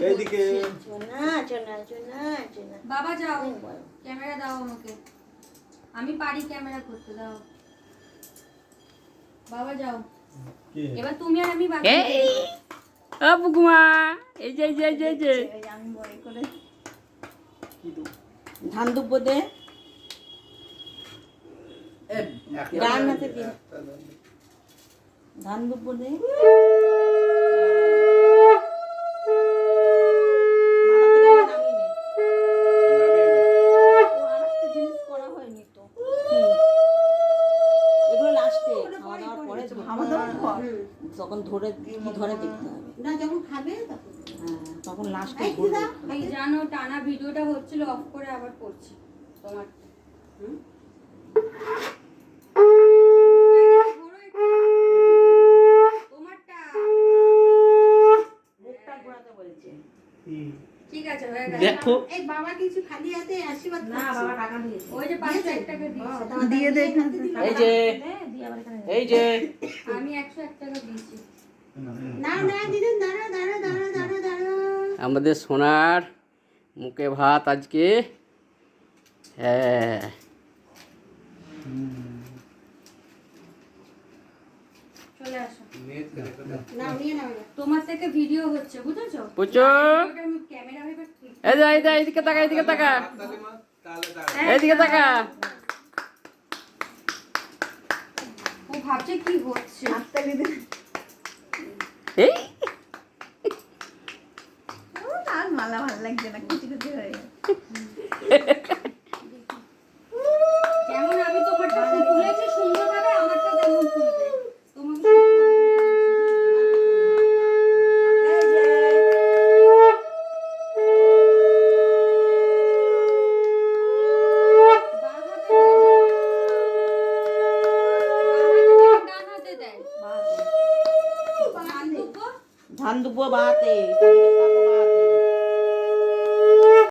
এইদিকে চোনা চোনা চোনা চোনা। বাবা যাও, ক্যামেরা দাও আমাকে, আমি পারি ক্যামেরা করতে, দাও বাবা যাও। এবার তুমি আর আমি বাকি। বুকুমা এই যে আমি বড় করে ধান দুব্বো দে, ডান হাতে দি ধান দুব্বো দে। তখন ধরে ধরে দেখতে হবে না, যখন খাবে তখন লাস্টে এই জানো টানা ভিডিওটা হচ্ছিল, অফ করে আবার করছি তোমার। তোমারটা মুখটা ঘোরাতে বলেছে। ঠিক আছে হয়ে গেছে। দেখো এই বাবা কিছু খালি হাতে আশীর্বাদ না, বাবা টাকা দিয়েছে। ওই যে 501 টাকা দিয়েছে, দিয়ে দে এখান থেকে। এই যে এই যে আমি 101 টাকা দিয়েছি। না না দিদি, দাঁড়া দাঁড়া দাঁড়া দাঁড়া দাঁড়া। আমাদের সোনার মুখে ভাত আজকে। হ্যাঁ চলে আসো, না নিয়ে নাও। তোমার থেকে ভিডিও হচ্ছে বুঝেছো? পুচো আমি ক্যামেরা ভাবে এই যে এইদিকে তাকা, এইদিকে তাকা, এইদিকে তাকা। ও ভাবছে কি হচ্ছে। হাততালি দে। এই আর মালা ভালো লাগছে না, কুচি কুচি হয়ে গেছে। যেমন আমি তোমার ডালে তুলেছি সুন্দরভাবে, আমারটা তেমন তুলবে তোমাকে। ধান দুব্বো বাতে।